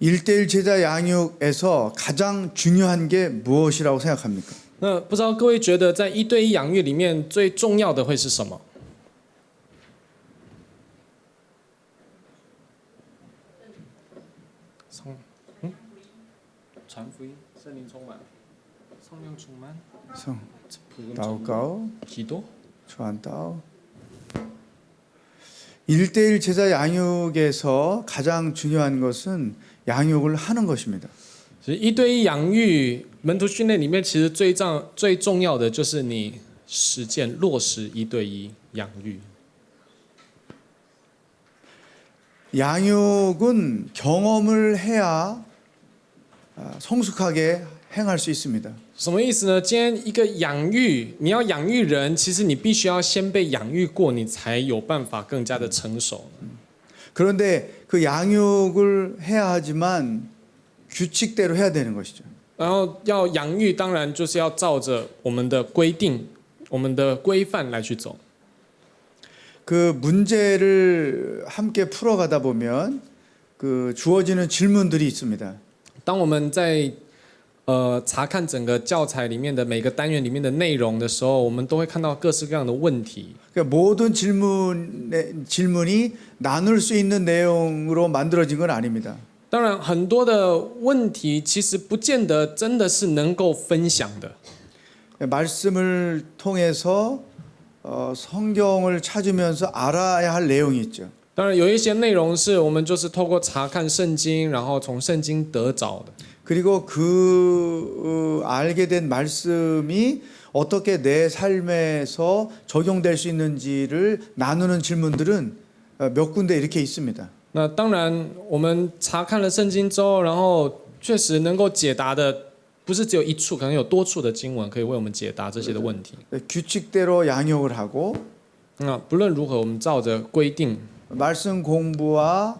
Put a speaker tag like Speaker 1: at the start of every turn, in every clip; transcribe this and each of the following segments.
Speaker 1: 1대1 제자 양육에서 가장 중요한 게 무엇이라고 생각합니까?
Speaker 2: 那不知道各位觉得在一对一养育里面最重要的会是什么？ 传福音，圣灵充满，성령充满，
Speaker 1: 성,
Speaker 2: 복음
Speaker 1: 祷告,
Speaker 2: 기도.
Speaker 1: 传道. 1대1 제자 양육에서 가장 중요한 것은 양육을 하는 것입니다.
Speaker 2: 其实一对一养育门徒训练里面，其实最重要的就是你实践落实一对一养育。
Speaker 1: 양육은 경험을 해야 성숙하게 행할 수 있습니다.
Speaker 2: 什么意思呢？今天一个养育，你要养育人，其实你必须要先被养育过，你才有办法更加的成熟。
Speaker 1: 그런데 그 양육을 해야 하지만 규칙대로 해야 되는 것이죠.
Speaker 2: 然后要养育，当然就是要照着我们的规定、我们的规范来去走。
Speaker 1: 그 문제를 함께 풀어가다 보면 그 주어지는 질문들이 있습니다.
Speaker 2: 当我们在查看整个教材里面的每个单元里面的内容的时候，我们都会看到各式各样的问题。
Speaker 1: 그러니까 모든 질문이 나눌 수 있는 내용으로 만들어진 건 아닙니다.
Speaker 2: 当然，很多的问题其实不见得真的是能够分享的。
Speaker 1: 말씀을 통해서 성경을 찾으면서 알아야 할 내용이 있죠.
Speaker 2: 当然，有一些内容是我们就是透过查看圣经，然后从圣经得着的。
Speaker 1: 그리고 그 알게 된 말씀이 어떻게 내 삶에서 적용될 수 있는지를 나누는 질문들은 몇 군데 이렇게 있습니다.
Speaker 2: 那当然，我们查看了圣经之后，然后确实能够解答的，不是只有一处，可能有多处的经文可以为我们解答这些的问题。
Speaker 1: 규칙대로 양육을 하고
Speaker 2: 那不论如何，我们照着规定，
Speaker 1: 말씀 공부와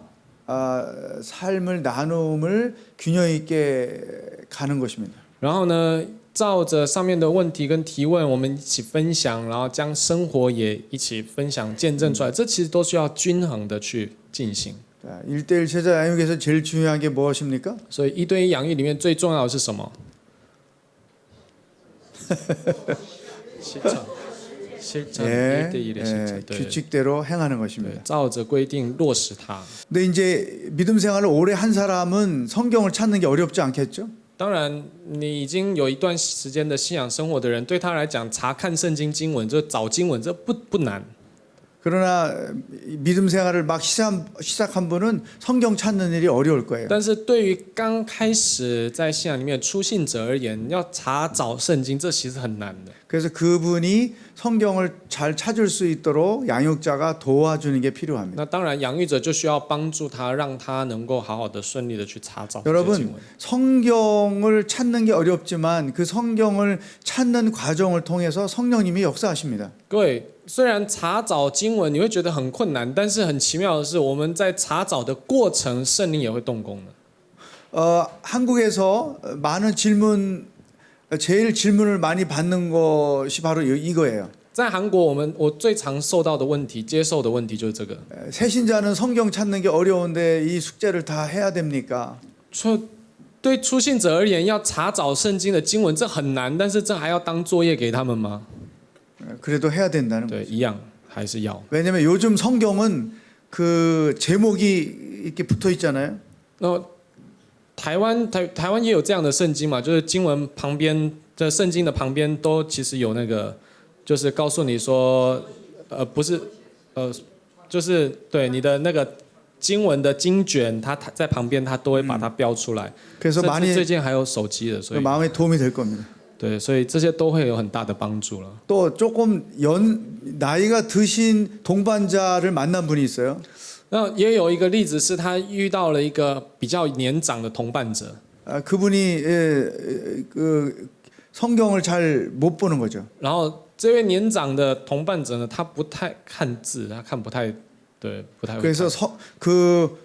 Speaker 1: 삶을 나눔을 균형 있게 가는 것입니다.
Speaker 2: 然后呢，照着上面的问题跟提问，我们一起分享，然后将生活也一起分享见证出来，这其实都需要均衡的去进行。
Speaker 1: 1대1 제자 양육에서 제일 중요한 게 무엇입니까?
Speaker 2: 所以一对一养育里面最重要的是什么？실천
Speaker 1: 예,
Speaker 2: 1대1의
Speaker 1: 예,
Speaker 2: 실천.
Speaker 1: 규칙대로 행하는
Speaker 2: 对，
Speaker 1: 것입니다.
Speaker 2: 照着规定落实它。
Speaker 1: 근데 이제 믿음 생활을 오래 한 사람은 성경을 찾는 게 어렵지 않겠죠?
Speaker 2: 当然，你已经有一段时间的信仰生活的人，对他来讲，查看圣经经文，就找经文，这不难。
Speaker 1: 그러나 믿음 생활을 막 시작한 분은 성경 찾는 일이 어려울 거예요.
Speaker 2: 但是对于刚开始在信仰里面初信者而言，要查找圣经，这其实很难的。
Speaker 1: 그래서 그분이 성경을 잘 찾을 수 있도록 양육자가 도와주는 게 필요합니다.
Speaker 2: 那当然，养育者就需要帮助他，让他能够好好的、顺利的去查找这些经
Speaker 1: 여러분
Speaker 2: 文。
Speaker 1: 성경을 찾는 게 어렵지만 그 성경을 찾는 과정을 통해서 성령님이 역사하십니다.
Speaker 2: 各位，虽然查找经文你会觉得很困难，但是很奇妙的是，我们在查找的过程，圣灵也会动工的。
Speaker 1: 한국에서 많은 제일 질문을 많이 받는 것이 바로 이거예요.
Speaker 2: 在韩国，我最常受到的问题、接受的问题就是这个。
Speaker 1: 새신자는 성경 찾는 게 어려운데 이 숙제를 다 해야 됩니까?
Speaker 2: 对初信者而言，要查找圣经的经文，这很难，但是这还要当作业给他们吗？
Speaker 1: 그래도 해야 된다는
Speaker 2: 对，
Speaker 1: 거죠.
Speaker 2: 一样还是要。
Speaker 1: 왜냐면 요즘 성경은 그 제목이 이렇게 붙어 있잖아요.
Speaker 2: 那台湾也有这样的圣经嘛，就是经文旁边的圣经的旁边都其实有那个，就是告诉你说，不是，就是对你的那个经文的经卷，它在旁边它都会把它标出来。
Speaker 1: 그래서
Speaker 2: 甚至
Speaker 1: 많이
Speaker 2: 最近还有手机的，所以
Speaker 1: 마음에 도움이 될 겁니다.
Speaker 2: 对，所以这些都会有很大的帮助了。
Speaker 1: 또 조금 나이가 드신 동반자를 만난 분이 있어요.
Speaker 2: 那也有一个例子是他遇到了一个比较年长的同伴者，
Speaker 1: 그분이 그 성경을 잘 못 보는 거죠.
Speaker 2: 然后这位年长的同伴者呢，他不太看字，他看不太对，不太会看。
Speaker 1: 그래서 그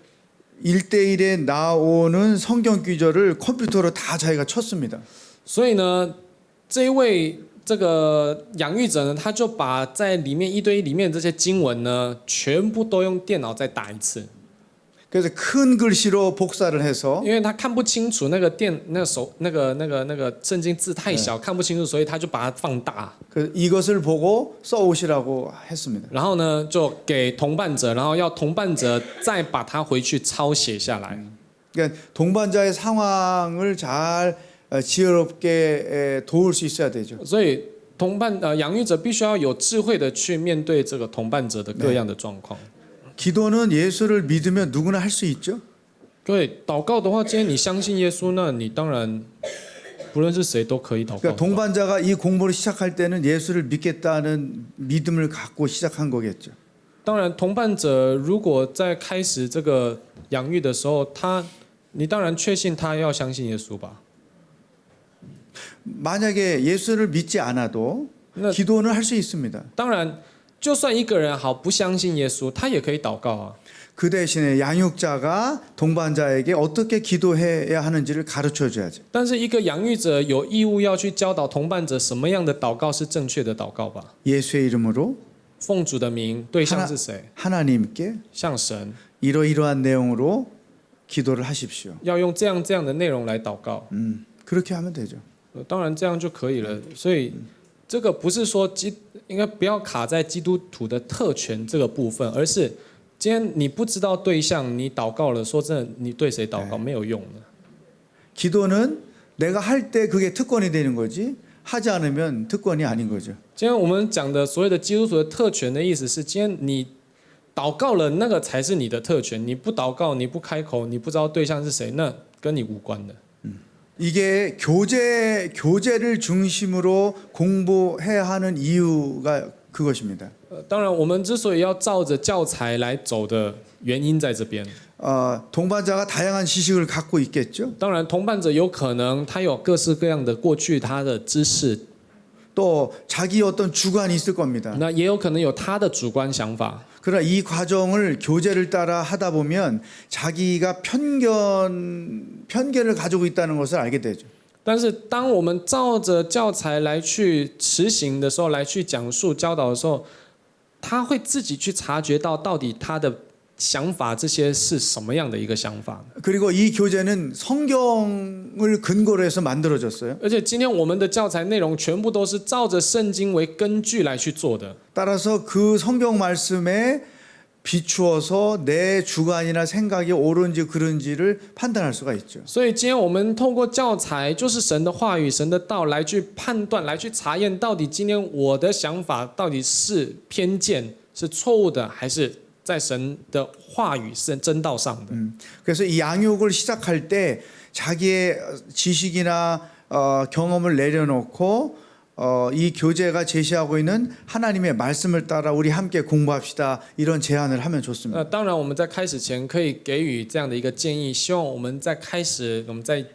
Speaker 1: 1대1에 나오는 성경 귀절을 컴퓨터로 다 자기가 쳤습니다.
Speaker 2: 所以呢，这一位这个养育者呢，他就把在里面一对一里面这些经文呢，全部都用电脑再打一次。
Speaker 1: 그래서 큰 글씨로 복사를 해서
Speaker 2: 因为他看不清楚那个圣经字太小，看不清楚，所以他就把它放大。
Speaker 1: 이것을 보고 써오시라고 했습니다.
Speaker 2: 然后呢，就给同伴者，然后要同伴者再把它回去抄写下来。
Speaker 1: 그러니까 동반자의 상황을 잘 지혜롭게 도울 수 있어야 되죠.
Speaker 2: 所以养育者必须要有智慧的去面对这个同伴者的各样的状况。
Speaker 1: 기도는 예수를 믿으면 누구나 할 수 있죠.
Speaker 2: 各位，祷告的话，今天你相信耶稣，那你当然不论是谁都可以祷告。
Speaker 1: 그러니까 동반자가 이 공부를 시작할 때는 예수를 믿겠다는 믿음을 갖고 시작한 거겠죠.
Speaker 2: 当然，同伴者如果在开始这个养育的时候，你当然确信他要相信耶稣吧。
Speaker 1: 만약에 예수를 믿지 않아도
Speaker 2: 네.
Speaker 1: 기도는 할 수 있습니다.
Speaker 2: 当然，就算一个人好不相信耶稣，他也可以祷告啊。
Speaker 1: 그 대신에 양육자가 동반자에게 어떻게 기도해야 하는지를 가르쳐 줘야죠.
Speaker 2: 但是一个养育者有义务要去教导同伴者什么样的祷告是正确的祷告吧。
Speaker 1: 예수의 이름으로
Speaker 2: 奉主的名，对象是谁？
Speaker 1: 하나님께
Speaker 2: 向神，
Speaker 1: 이러이러한 내용으로 기도를 하십시오.
Speaker 2: 要用这样的内容来祷告。
Speaker 1: 그렇게 하면 되죠.
Speaker 2: 当然这样就可以了。所以这个不是说应该不要卡在基督徒的特权这个部分，而是今天你不知道对象，你祷告了，说真的，你对谁祷告没有用的。
Speaker 1: 기도는 내가 할 때 그게 특권이 되는 거지 하지 않으면 특권이 아닌 거죠.
Speaker 2: 今天我们讲的所谓的基督徒的特权的意思是，今天你祷告了，那个才是你的特权。你不祷告，你不开口，你不知道对象是谁，那跟你无关的。
Speaker 1: 이게 교재를 중심으로 공부해야 하는 이유가 그것입니다.
Speaker 2: 当然，我们之所以要照着教材来走的原因在这边。
Speaker 1: 동반자가 다양한 지식을 갖고 있겠죠.
Speaker 2: 当然，同伴者有可能他有各式各样的过去他的知识，
Speaker 1: 또 자기 어떤 주관이 있을 겁니다.
Speaker 2: 那也有可能有他的主观想法。
Speaker 1: 그러나 이 과정을 교재를 따라 하다 보면 자기가 편견을 가지고 있다는 것을 알게 되죠.
Speaker 2: 但是，当我们照着教材来去实行的时候，来去讲述教导的时候，他会自己去察觉到底他的想法这些是什么样的一个想法。
Speaker 1: 그리고 이 교재는 성경을 근거로 해서 만들어졌어요.
Speaker 2: 而且，今天我们的教材内容全部都是照着圣经为根据来去做的。
Speaker 1: 따라서 그 성경 말씀에 비추어서 내 주관이나 생각이 옳은지 그른지를 판단할 수가 있죠.
Speaker 2: 所以今天我们透过教材，就是神的话语、神的道来去判断、来去查验，到底今天我的想法到底是偏见、是错误的，还是在神的话语、是真道上的。
Speaker 1: 그래서 이 양육을 시작할 때 자기의 지식이나 경험을 내려놓고 이 교재가 제시하고 있는 하나님의 말씀을 따라 우리 함께 공부합시다 이런 제안을 하면 좋습니다.
Speaker 2: 当然，我们在开始前可以给予这样的一个建议，希望我们在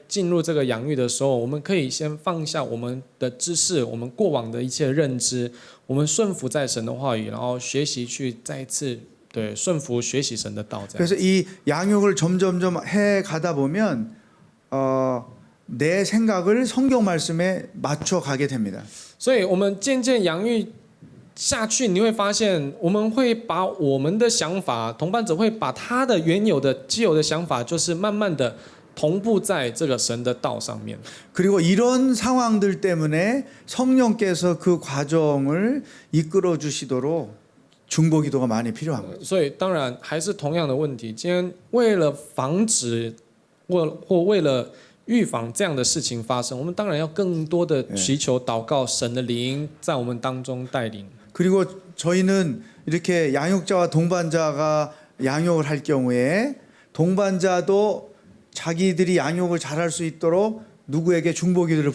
Speaker 2: 进入这个养育的时候，我们可以先放下我们的知识，我们过往的一切认知，我们顺服在神的话语，然后学习去再一次对顺服学习神的道。
Speaker 1: 그래서 이 양육을 점점점 해 가다 보면 내 생각을 성경 말씀에 맞춰 가게 됩니다.
Speaker 2: 所以，我们渐渐养育下去，你会发现，我们会把我们的想法，同伴者会把他的原有的既有的想法，就是慢慢的同步在这个神的道上面。
Speaker 1: 그리고 이런 상황들 때문에 성령께서 그 과정을 이끌어 주시도록 중보기도가 많이 필요한 거죠.
Speaker 2: 所以，当然还是同样的问题。今天为了防止或为了预防这样的事情发生，我们当然要更多的祈求祷告，神的灵在我们当中带领。
Speaker 1: 그리고 저희는 이렇게 양육자와 동반자가 양육을 할 경우에 동반자도 자기들이 양육을 잘할 수 있도록 누구에게 중보기도를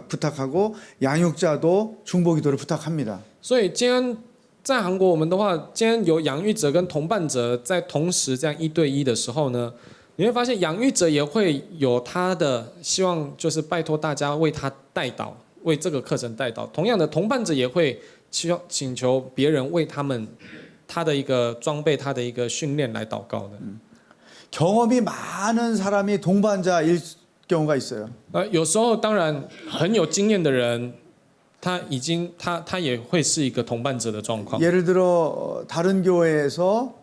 Speaker 1: 부탁하고 양육자도 중보기도를 부탁합니다.
Speaker 2: 所以今天在韩国我们的话，今天有养育者跟同伴者在同时这样1对1的时候呢，你会发现养育者也会有他的希望，就是拜托大家为他代祷，为这个课程代祷。同样的，同伴者也会请求别人为他的一个装备、他的一个训练来祷告的。
Speaker 1: 경험이 많은 사람이 동반자일 경우가 있어요.
Speaker 2: 有时候当然很有经验的人，他也会是一个同伴者的状况。
Speaker 1: 예를 들어 다른 교회에서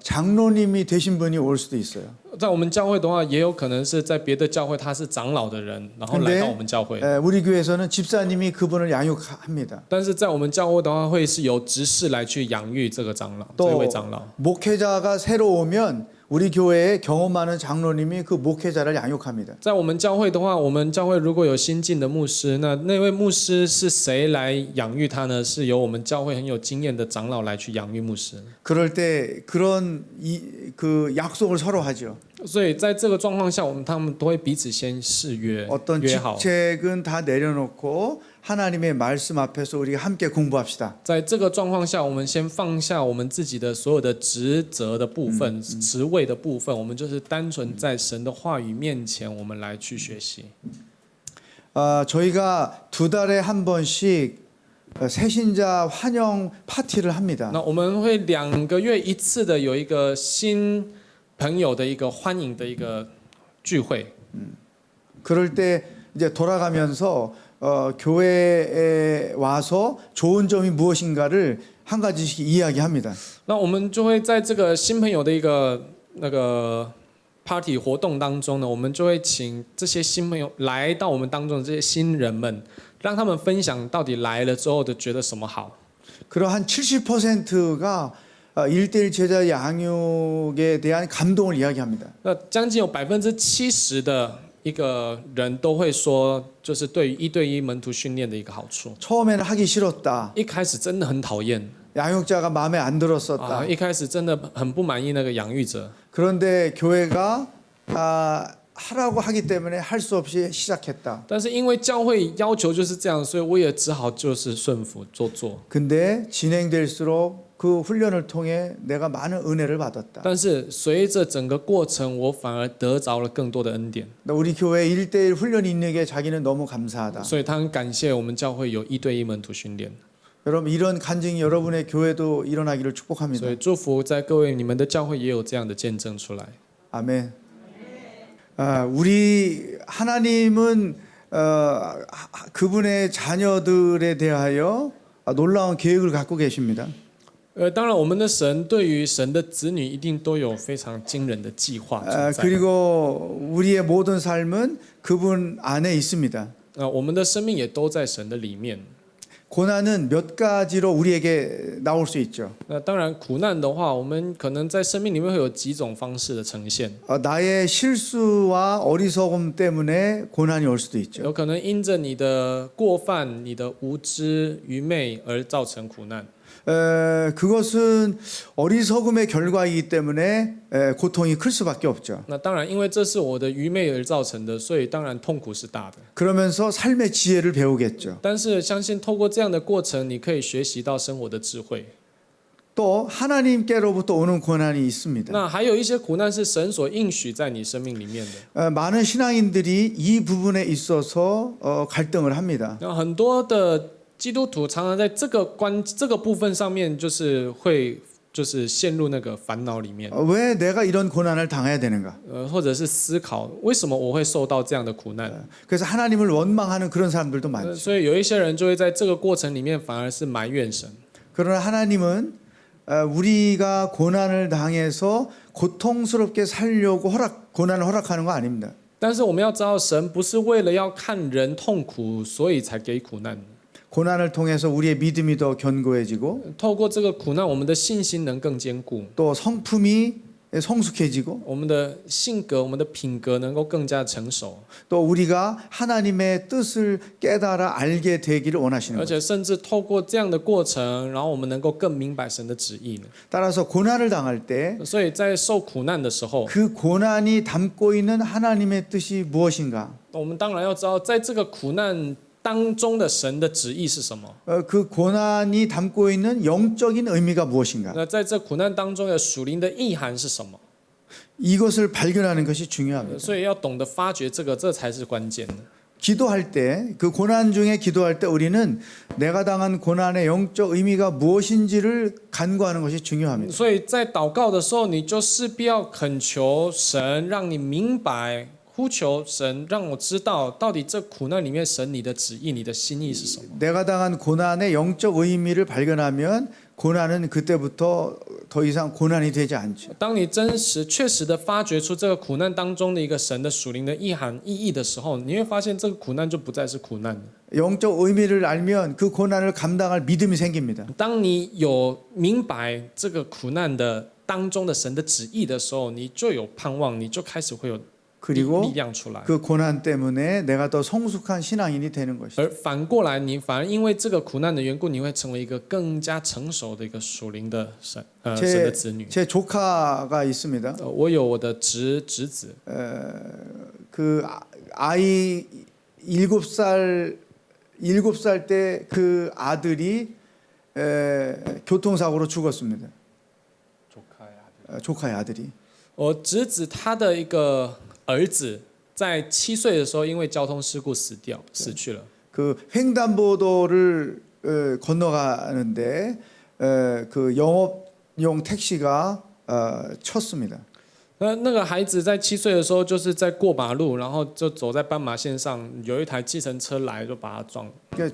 Speaker 1: 장로님이 되신 분이 올 수도 있어요.
Speaker 2: 在我们教会的话，也有可能是在别的教会他是长老的人，然后来到我们教会。
Speaker 1: 우리 교회에서는 집사님이 그분을 양육합니다.
Speaker 2: 但是在我们教会的话，会是由执事来去养育这个长老，这
Speaker 1: 또
Speaker 2: 位长老。
Speaker 1: 목회자가 새로 오면 우리 교회에 경험 많은 장로님이 그 목회자를 양육합니다.
Speaker 2: 在我们教会的话，我们教会如果有新进的牧师，那位牧师是谁来养育他呢？是由我们教会很有经验的长老来去养育牧师。
Speaker 1: 그럴 때 그런 그 약속을 서로 하죠.
Speaker 2: 所以在这个状况下，他们都会彼此先誓约，
Speaker 1: 어떤
Speaker 2: 约好。
Speaker 1: 직책은 다 내려놓고 하나님의 말씀 앞에서 우리가 함께 공부합시다.
Speaker 2: 在这个状况下，我们先放下我们自己的所有的职责的部分、职位的部分，我们就是单纯在神的话语面前，我们来去学习。
Speaker 1: 저희가 2달에 한 번씩 새신자 환영 파티를 합니다.
Speaker 2: 那我们会2个月一次的有一个新朋友的一个欢迎的一个聚会。
Speaker 1: 그럴 때 이제 돌아가면서 교회에 와서 좋은 점이 무엇인가를 한 가지씩 이야기합니다.
Speaker 2: 那我们就会在这个新朋友的一个那个 party 活动当中呢，我们就会请这些新朋友来到我们当中的这些新人们，让他们分享到底来了之后的觉得什么好。
Speaker 1: 그럼 한 70%가 1대1 제자 양육에 대한 감동을 이야기합니다.
Speaker 2: 那将近有70%的一个人都会说，就是对于1对1门徒训练的一个好处。
Speaker 1: 처음에는 하기 싫었다.
Speaker 2: 一开始真的很讨厌，
Speaker 1: 양육자가 마음에 안 들었었다.
Speaker 2: 一开始真的很不满意那个养育者。
Speaker 1: 그런데 교회가 하라고 하기 때문에 할 수 없이 시작했다.
Speaker 2: 但是因为教会要求就是这样，所以我也只好就是顺服做。
Speaker 1: 근데 진행될수록 그 훈련을 통해 내가 많은 은혜를 받았다.
Speaker 2: 但是随着整个过程，我反而得着了更多的恩典。
Speaker 1: 우리 교회 1대1 훈련이 있는 게 자기는 너무 감사하다.
Speaker 2: 所以他很感谢我们教会有1对1门徒训练。
Speaker 1: 여러분 이런 간증이 여러분의 교회도 일어나기를 축복합니다.
Speaker 2: 所以祝福在各位你们的教会也有这样的见证出来。
Speaker 1: 아멘. 우리 하나님은 그분의 자녀들에 대하여 놀라운 계획을 갖고 계십니다.
Speaker 2: 当然，我们的神对于神的子女一定都有非常惊人的计划存在。
Speaker 1: 그리고 우리의 모든 삶은 그분 안에 있습니다.
Speaker 2: 我们的生命也都在神的里面。
Speaker 1: 고난은 몇 가지로 우리에게 나올 수 있죠.
Speaker 2: 那当然，苦难的话，我们可能在生命里面会有几种方式的呈现。
Speaker 1: 나의 실수와 어리석음 때문에 고난이 올 수도 있죠.
Speaker 2: 有可能因着你的过犯、你的无知、愚昧而造成苦难。
Speaker 1: 그것은 어리석음의 결과이기 때문에 고통이 클 수밖에 없죠.
Speaker 2: 那当然，因为这是我的愚昧而造成的，所以当然痛苦是大的。
Speaker 1: 그러면서 삶의 지혜를 배우겠죠.
Speaker 2: 但是相信透过这样的过程，你可以学习到生活的智慧。
Speaker 1: 또 하나님께로부터 오는 고난이 있습니다.
Speaker 2: 那还有一些苦难是神所应许在你生命里面的。
Speaker 1: 많은 신앙인들이 이 부분에 있어서 갈등을 합니다.
Speaker 2: 那很多的基督徒常常在这个部分上面，会陷入那个烦恼里面，
Speaker 1: 왜 내가 이런 고난을 당해야 되는가?
Speaker 2: 或者是思考为什么我会受到这样的苦难。
Speaker 1: 그래서 하나님을 원망하는 그런 사람들도 많죠.
Speaker 2: 所以有一些人就会在这个过程里面反而是埋怨神。
Speaker 1: 그러나 하나님은 우리가 고난을 당해서 고통스럽게 살려고 고난을 허락하는 거 아닙니다.
Speaker 2: 但是我们要知道，神不是为了要看人痛苦，所以才给苦难。
Speaker 1: 고난을 통해서 우리의 믿음이 더 견고해지고
Speaker 2: 透过这个苦难，我们的信心能更坚固，
Speaker 1: 또 성품이 성숙해지고
Speaker 2: 我们的性格、我们的品格能够更加成熟，
Speaker 1: 또 우리가 하나님의 뜻을 깨달아 알게 되기를 원하시는
Speaker 2: 而
Speaker 1: 거죠.
Speaker 2: 且甚至透过这样的过程，然后我们能够更明白神的旨意呢。
Speaker 1: 따라서 고난을 당할 때
Speaker 2: 所以在受苦难的时候，
Speaker 1: 그 고난이 담고 있는 하나님의 뜻이 무엇인가?
Speaker 2: 我们当然要知道，在这个苦难当中的神的旨意是什么。
Speaker 1: 그 고난이 담고 있는 영적인 의미가 무엇인가?
Speaker 2: 那在这苦难当中的属灵的意涵是什么？
Speaker 1: 이것을 발견하는 것이 중요합니다.
Speaker 2: 所以要懂得发掘这个，这才是关键的。
Speaker 1: 기도할 때, 그 고난 중에 기도할 때 우리는 내가 당한 고난의 영적 의미가 무엇인지를 간구하는 것이 중요합니다.
Speaker 2: 所以在祷告的时候，你就势必要恳求神，让你明白，呼求神，让我知道到底这苦难里面神你的旨意、你的心意是什么。
Speaker 1: 내가 당한 고난의 영적 의미를 발견하면 고난은 그때부터 더 이상 고난이 되지 않죠.
Speaker 2: 当你真实、确实的发掘出这个苦难当中的一个神的属灵的意义的时候，你会发现这个苦难就不再是苦难了。
Speaker 1: 영적 의미를 알면 그 고난을 감당할 믿음이 생깁니다.
Speaker 2: 当你有明白这个苦难的当中的神的旨意的时候，你就有盼望，你就开始会有
Speaker 1: 그리고
Speaker 2: 力量出来。
Speaker 1: 그 고난 때문에 내가 더 성숙한 신앙인이 되는 것이죠.
Speaker 2: 而反过来，你反而因为这个苦难的缘故，你会成为一个更加成熟的一个属灵的神的子女。
Speaker 1: 제 조카가 있습니다.
Speaker 2: 我有我的侄子，
Speaker 1: 그 아이 7살 때 그 아들이 교통사고로 죽었습니다. 조카의 아들이.
Speaker 2: 我侄子他的一个儿子在7岁的时候因为交通事故死去了。
Speaker 1: 그 횡단보도를 건너가는데 그 영업용 택시가 쳤습니다.
Speaker 2: 那个孩子在7岁的时候，就是在过马路，然后就走在斑马线上，有一台计程车来就把他撞了。
Speaker 1: 그러니까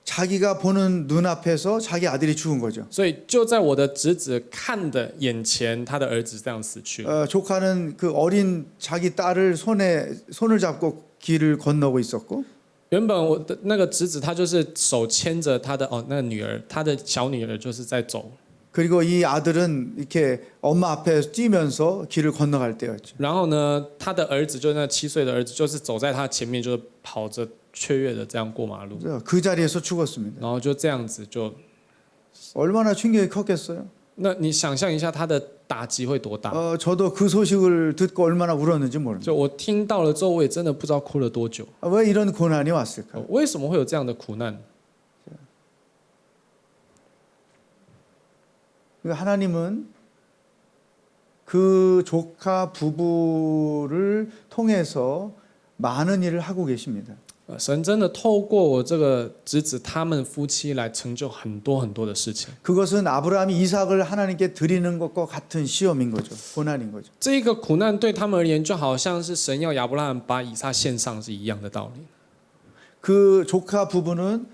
Speaker 1: 자기가 보는 눈앞에서 자기 아들이 죽은 거죠.
Speaker 2: 所以就在我的侄子看的眼前，他的儿子这样死去了。
Speaker 1: 조카는 그 어린 자기 딸을 손을 잡고 길을 건너고 있었고
Speaker 2: 原本我的那个侄子，他就是手牵着他的那个女儿，他的小女儿就是在走。
Speaker 1: 그리고 이 아들은 이렇게 엄마 앞에 뛰면서 길을 건너갈 때였죠.
Speaker 2: 然后呢，他的儿子就那7岁的儿子，就是走在他前面，就是跑着雀跃的这样过马路，
Speaker 1: 그 자리에서 죽었습니다.
Speaker 2: 然后就这样子就，
Speaker 1: 얼마나 충격이 컸겠어요.
Speaker 2: 那你想象一下他的打击会多大？
Speaker 1: 저도 그 소식을 듣고 얼마나 울었는지 모릅니다.
Speaker 2: 就我听到了之后，我也真的不知道哭了多久。
Speaker 1: 왜 이런 고난이 왔을까?
Speaker 2: 为什么会有这样的苦难？
Speaker 1: 하나님은 그 조카 부부를 통해서 많은 일을 하고 계십니다.
Speaker 2: 神真的透过我这个侄子他们夫妻来成就很多很多的事情。
Speaker 1: 그것은 아브라함이 이삭을 하나님께 드리는 것과 같은 시험인 거죠. 고난인 거죠.
Speaker 2: 这个苦难对他们而言，就好像是神要亚伯拉罕把以撒献上是一样的道理。
Speaker 1: 그 조카 부부는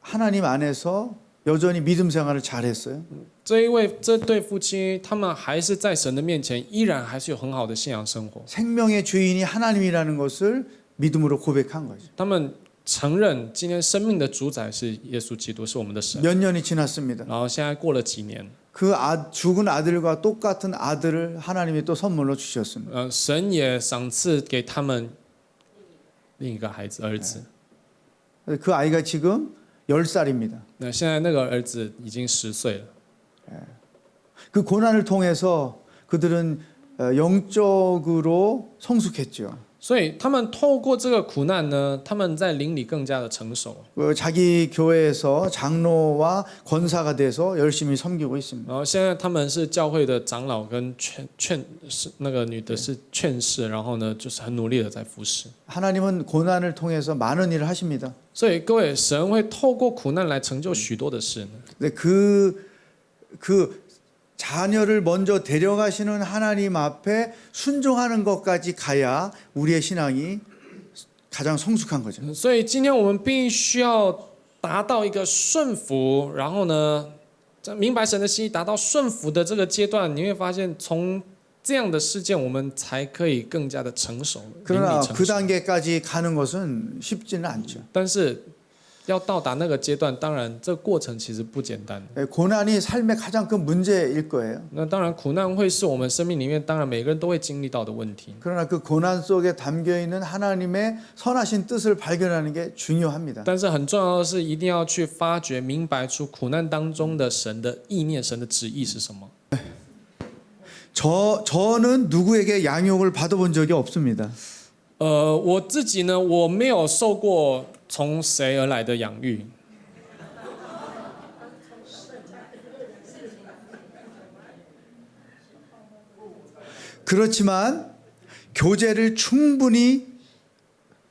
Speaker 1: 하나님 안에서 여전히 믿음 생활을 잘했어요.
Speaker 2: 这对夫妻，他们还是在神的面前，依然还是有很好的信仰生活。
Speaker 1: 생명의 주인이 하나님이라는 것을 믿음으로 고백한 거죠.
Speaker 2: 他们承认今天生命的主宰是耶稣基督，是我们的神。
Speaker 1: 몇 년이 지났습니다.
Speaker 2: 然后现在过了几年，
Speaker 1: 그 죽은 아들과 똑같은 아들을 하나님이 또 선물로 주셨습니다.
Speaker 2: 神也赏赐给他们另一个孩子儿子。
Speaker 1: 그 아이가 지금 10살입니다.
Speaker 2: 那现在那个儿子已经10岁了。
Speaker 1: 그 고난을 통해서 그들은 영적으로 성숙했죠.
Speaker 2: 所以他们透过这个苦难呢，他们在灵里更加的成熟。
Speaker 1: 자기 교회에서 장로와 권사가 돼서 열심히 섬기고 있습니다.
Speaker 2: 然后现在他们是教会的长老跟是那个女的是劝士，然后呢就是很努力的在服侍。
Speaker 1: 하나님은 고난을 통해서 많은 일을 하십니다.
Speaker 2: 所以各位，神会透过苦难来成就许多的事呢。
Speaker 1: 근데 그 자녀를 먼저 데려가시는 하나님 앞에 순종하는 것까지 가야 우리의 신앙이 가장 성숙한 거죠.
Speaker 2: 所以今天我们必须要达到一个顺服，然后呢，明白神的心意，达到顺服的这个阶段，你会发现从这样的事件，我们才可以更加的成熟，灵里
Speaker 1: 그러나
Speaker 2: 成
Speaker 1: 그
Speaker 2: 熟。
Speaker 1: 단계까지 가는 것은 쉽지는 않죠.
Speaker 2: 但是要到达那个阶段，当然这个过程其实不简单。
Speaker 1: 고난이 삶의 가장 큰 문제일 거예요.
Speaker 2: 那当然，苦难会是我们生命里面，当然每个人都会经历到的问题。
Speaker 1: 그러나 그 고난 속에 담겨 있는 하나님의 선하신 뜻을 발견하는 게 중요합니다.
Speaker 2: 但是很重要的是，一定要去发掘、明白出苦难当中的神的意念、神的旨意是什么。
Speaker 1: 저는 누구에게 양육을 받아본 적이 없습니다.
Speaker 2: 我自己呢，我没有受过从谁而来的养育。
Speaker 1: 그렇지만 교재를 충분히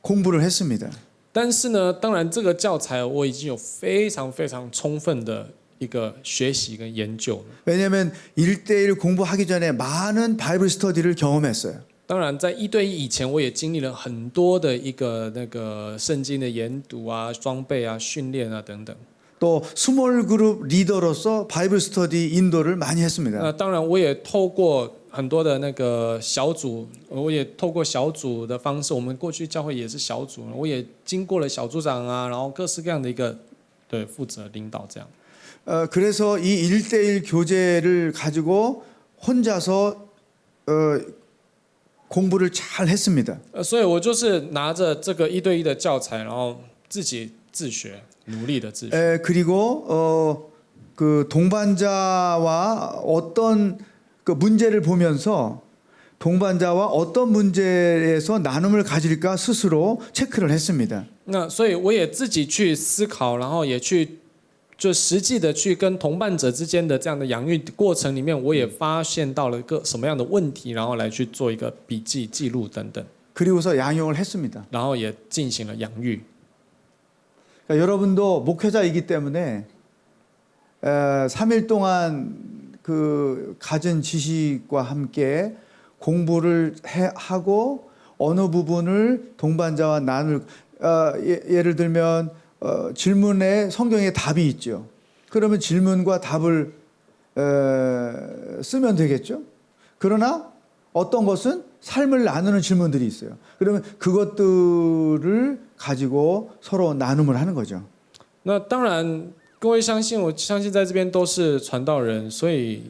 Speaker 1: 공부를 했습니다.
Speaker 2: 但是呢，当然这个教材我已经有非常非常充分的一个学习跟研究了。
Speaker 1: 왜냐하면 1대1 공부하기 전에 많은 바이블 스터디를 경험했어요.
Speaker 2: 当然，在1对1以前，我也经历了很多的一个那个圣经的研读啊、装备啊、训练啊等等。
Speaker 1: 또 스몰 그룹 리더로서 바이블 스터디 인도를 많이 했습니다.
Speaker 2: 当然我也透过很多的那个小组，我也透过小组的方式，我们过去教会也是小组，我也经过了小组长啊，然后各式各样的一个对负责领导这样。
Speaker 1: 그래서 이 1대1 교재를 가지고 혼자서 공부를 잘 했습니다.
Speaker 2: 所以我就是拿着这个1对1的教材，然后自己自学，努力的自学。
Speaker 1: 그리고 그 동반자와 어떤 그 문제를 보면서 동반자와 어떤 문제에서 나눔을 가질까 스스로 체크를 했습니다.
Speaker 2: 那所以我也自己去思考，然后也去就实际的去跟同伴者之间的这样的养育过程里面，我也发现到了个什么样的问题，然后来去做一个笔记记录等等，
Speaker 1: 그리고서 양육을 했습니다.
Speaker 2: 然后也进行了养育。
Speaker 1: 그러니까 여러분도 목회자이기 때문에 3일 동안 그 가진 지식과 함께 공부를 하고 어느 부분을 동반자와 나눌 예를 들면 질문에 성경에 답이 있죠. 그러면 질문과 답을 쓰면 되겠죠. 그러나 어떤 것은 삶을 나누는 질문들이 있어요. 그러면 그것들을 가지고 서로 나눔을 하는 거죠.
Speaker 2: 那当然，各位相信，我相信在这边都是传道人，所以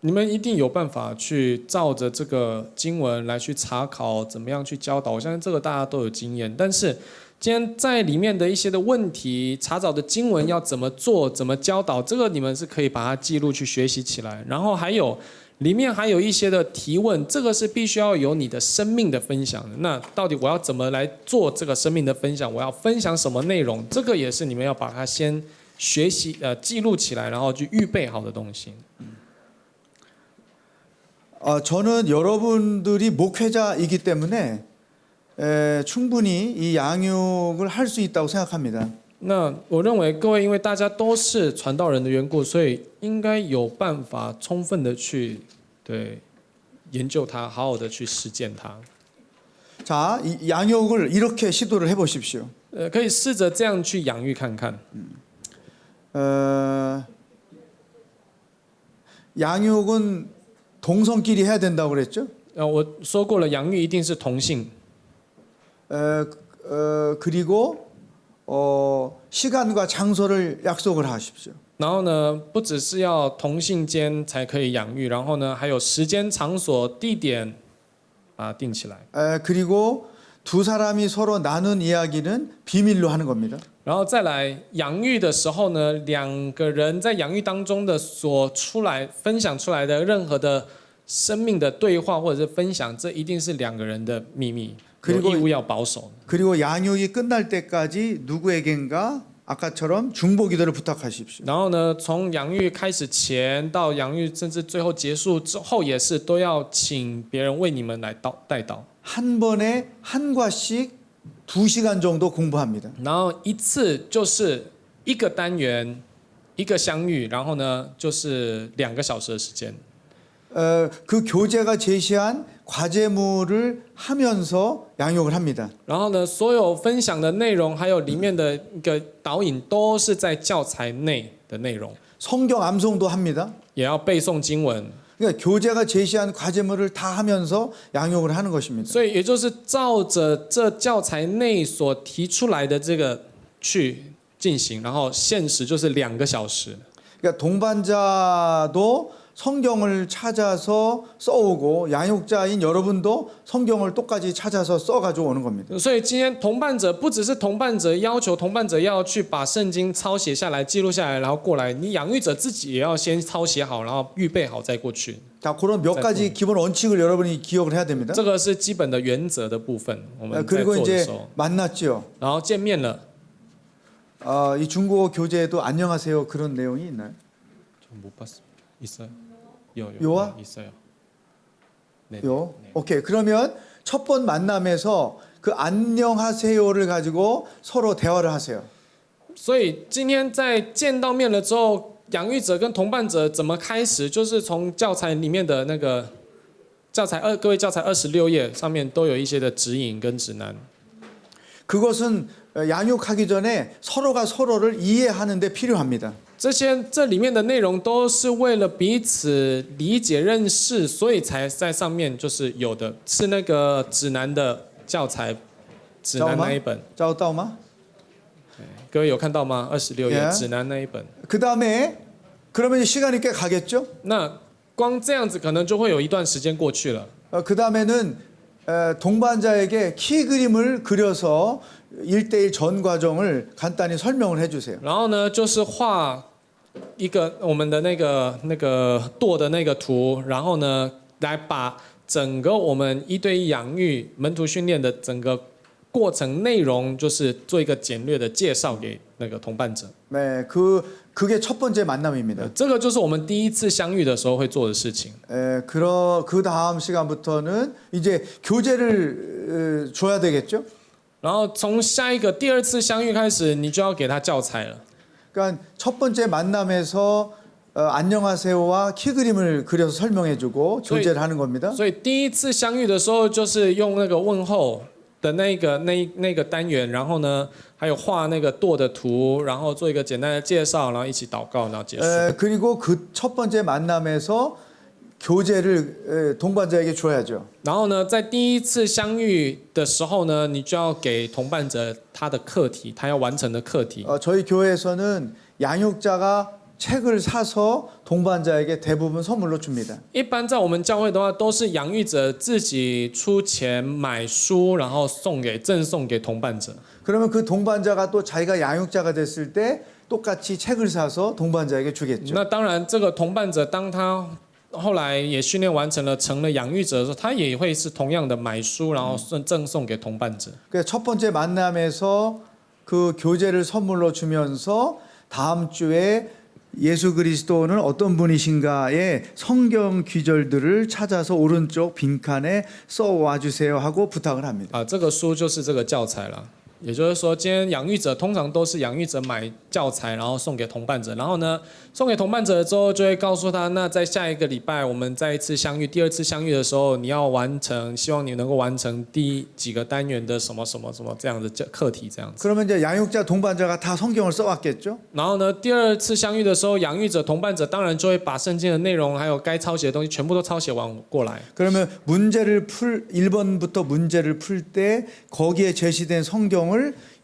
Speaker 2: 你们一定有办法去照着这个经文来去查考，怎么样去教导。我相信这个大家都有经验，但是今天在里面的一些的问题，查找的经文要怎么做，怎么教导，这个你们是可以把它记录去学习起来。然后还有里面还有一些的提问，这个是必须要有你的生命的分享的。那到底我要怎么来做这个生命的分享？我要分享什么内容？这个也是你们要把它先学习记录起来，然后去预备好的东西。
Speaker 1: 저는 여러분들이 목회자이기 때문에 충분히 이 양육을 할 수 있다고 생각합니다.
Speaker 2: 那我认为各位，因为大家都是传道人的缘故，所以应该有办法充分的去对研究它，好好的去实践它。
Speaker 1: 자, 이 양육을 이렇게 시도를 해보십시오.
Speaker 2: 可以试着这样去养育看看。
Speaker 1: 양육은 동성끼리 해야 된다고 그랬죠?
Speaker 2: 我说过了，养育一定是同性，
Speaker 1: 그리고 시간과 장소를 약속을 하십시오.
Speaker 2: 然后呢，不只是要同性间才可以养育，然后呢，还有时间、场所、地点啊定起来。
Speaker 1: 그리고 두 사람이 서로 나눈 이야기는 비밀로 하는 겁니다.
Speaker 2: 然后再来养育的时候呢，两个人在养育当中的所出来分享出来的任何的生命的对话或者是分享，这一定是两个人的秘密，有义务要保守。
Speaker 1: 그리고 양육이 끝날 때까지 누구에겐가 아까처럼 중보기도를 부탁하십시오.
Speaker 2: 然后呢，从养育开始前到养育甚至最后结束之后，也是都要请别人为你们来代祷。
Speaker 1: 한 번에 한 과씩 2시간 정도 공부합니다.
Speaker 2: 然后一次就是一个单元，一个相遇，然后呢就是2个小时的时间。
Speaker 1: 그 교재가 제시한 과제물을 하면서 양육을 합니다.
Speaker 2: 然后呢，所有分享的内容，还有里面的一个导引，都是在教材内的内容，
Speaker 1: 성경 암송도 합니다.
Speaker 2: 也要背诵经文。
Speaker 1: 그러니까 교재가 제시한 과제물을 다 하면서 양육을 하는 것입니다.
Speaker 2: 所以也就是照着这教材内所提出来的这个去进行，然后限时就是2个小时。
Speaker 1: 그러니까 동반자도 성경을 찾아서 써오고 양육자인 여러분도 성경을 똑같이 찾아서 써가지고 오는 겁니다.
Speaker 2: 所以今天同伴者不只是同伴者要求同伴者要去把圣经抄写下来、记录下来，然后过来，你养育者自己也要先抄写好，然后预备好再过去。
Speaker 1: 자, 그런 몇 가지 기본 원칙을 여러분이 기억을 해야 됩니다.
Speaker 2: 这个是基本的原则的部分，我们在
Speaker 1: 그리고
Speaker 2: 做的
Speaker 1: 이제
Speaker 2: 时候，
Speaker 1: 만났죠.
Speaker 2: 然后见面了。
Speaker 1: 이 중국어 교재에도 안녕하세요 그런 내용이 있나요?
Speaker 2: 못 봤어. 있어요. 요
Speaker 1: 요아?
Speaker 2: 있어요. 네.
Speaker 1: 요. 오케이. 그러면 첫 번 만남에서 그 안녕하세요를 가지고 서로 대화를 하세요.
Speaker 2: 所以今天在见到面了之后，养育者跟同伴者怎么开始，就是从教材里面的那个教材各位教材26页上面都有一些的指引跟指南。
Speaker 1: 그것은 양육하기 전에 서로가 서로를 이해하는 데 필요합니다.
Speaker 2: 这里面的内容都是为了彼此理解认识，所以才在上面就是有的是那个指南的教材，指南那一本，
Speaker 1: 자, 어떠마?
Speaker 2: 各位有看到吗？26页
Speaker 1: Yeah.
Speaker 2: 指南那一本。
Speaker 1: 그다음에 그러면 시간이 꽤 가겠죠?
Speaker 2: 那光这样子可能就会有一段时间过去了。
Speaker 1: 그다음에는 동반자에게 키 그림을 그려서 1대1 전 과정을 간단히 설명을 해 주세요.
Speaker 2: 然后呢，就是画一个我们的那个舵的那个图，然后呢，来把整个我们1对1养育门徒训练的整个过程内容，就是做一个简略的介绍给那个同伴者。
Speaker 1: 네, 그게 첫 번째 만남입니다.
Speaker 2: 这个就是我们第一次相遇的时候会做的事情。
Speaker 1: 그 다음 시간부터는 이제 교재를 줘야 되겠죠?
Speaker 2: 然后从下一个第二次相遇开始，你就要给他教材了。
Speaker 1: 그러니까 첫 번째 만남에서 안녕하세요와 키 그림을 그려서 설명해주고 교제를 하는 겁니다.
Speaker 2: 所以第一次相遇的时候，就是用那个问候的那个单元，然后呢，还有画那个舵的图，然后做一个简单的介绍，然后一起祷告，然后结束。
Speaker 1: 그리고 그 첫 번째 만남에서 교재를 동반자에게 줘야죠.
Speaker 2: 然后呢，在第一次相遇的时候呢，你就要给同伴者他的课题，他要完成的课题。
Speaker 1: 저희 교회에서는 양육자가 책을 사서 동반자에게 대부분 선물로 줍니다.
Speaker 2: 一般在我们教会的话，都是养育者自己出钱买书，然后赠送给同伴者。
Speaker 1: 그러면 그 동반자가 또 자기가 양육자가 됐을 때 똑같이 책을 사서 동반자에게 주겠죠.
Speaker 2: 那当然，这个同伴者当他后来也训练完成了，成了养育者的时候，他也会是同样的买书，然后赠送给同伴者。
Speaker 1: 그래서 첫 번째 만남에서 그 교재를 선물로 주면서 다음 주에 예수 그리스도는 어떤 분이신가의 성경 귀절들을 찾아서 오른쪽 빈칸에 써와 주세요 하고 부탁을 합니다.
Speaker 2: 这个书就是这个教材了。也就是说，今天养育者通常都是养育者买教材，然后送给同伴者，然后呢，送给同伴者之后，就会告诉他，那在下一个礼拜我们再一次相遇，第二次相遇的时候，你要完成，希望你能够完成第几个单元的什么什么什么这样的课题，这样子。
Speaker 1: 그러면 이제 양육자 동반자가 다 성경을 써왔겠죠?
Speaker 2: 然后呢，第二次相遇的时候，养育者、同伴者当然就会把圣经的内容还有该抄写的东西全部都抄写完过来。
Speaker 1: 그러면 1번부터 문제를 풀 때 거기에 제시된 성경을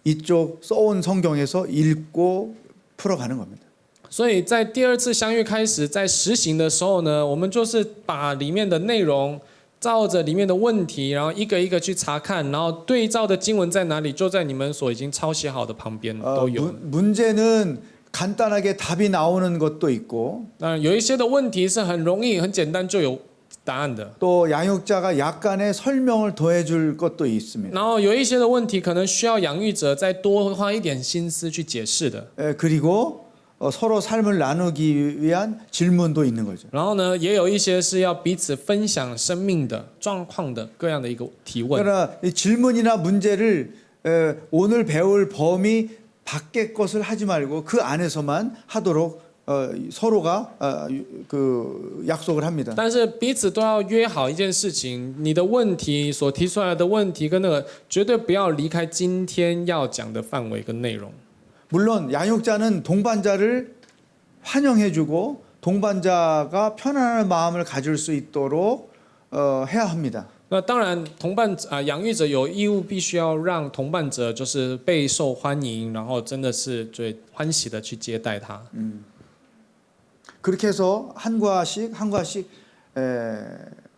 Speaker 1: 이쪽 써온 성경에서 읽고 풀어가는 겁니다.
Speaker 2: 所以在第二次相遇开始，在实行的时候呢，我们就是把里面的内容照着里面的问题，然后一个一个去查看，然后对照的经文在哪里，就在你们所已经抄写好的旁边都有。
Speaker 1: 문제는 간단하게 답이 나오는 것도 있고
Speaker 2: 当然，有一些的问题是很容易、很简单就有答案的。
Speaker 1: 또 양육자가 약간의 설명을 더해줄 것도 있습니다.
Speaker 2: 然后有一些的问题可能需要养育者再多花一点心思去解释的。
Speaker 1: 그리고 서로 삶을 나누기 위한 질문도 있는 거죠.
Speaker 2: 然后呢，也有一些是要彼此分享生命的状况的各样的一个提问。
Speaker 1: 그러나 이 질문이나 문제를 오늘 배울 범위 밖의 것을 하지 말고 그 안에서만 하도록 서로가 그 약속을 합니다.
Speaker 2: 但是彼此都要约好一件事情，你的问题所提出来的问题跟那个绝对不要离开今天要讲的范围跟内容。
Speaker 1: 물론 양육자는 동반자를 환영해주고 동반자가 편안한 마음을 가질 수 있도록 해야 합니다.
Speaker 2: 那当然，养育者有义务必须要让同伴者就是备受欢迎，然后真的是最欢喜的去接待他。
Speaker 1: 그렇게 해서 한 과씩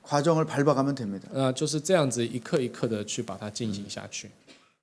Speaker 1: 과정을 밟아가면 됩니다.
Speaker 2: 就是这样子一课一课的去把它进行下去。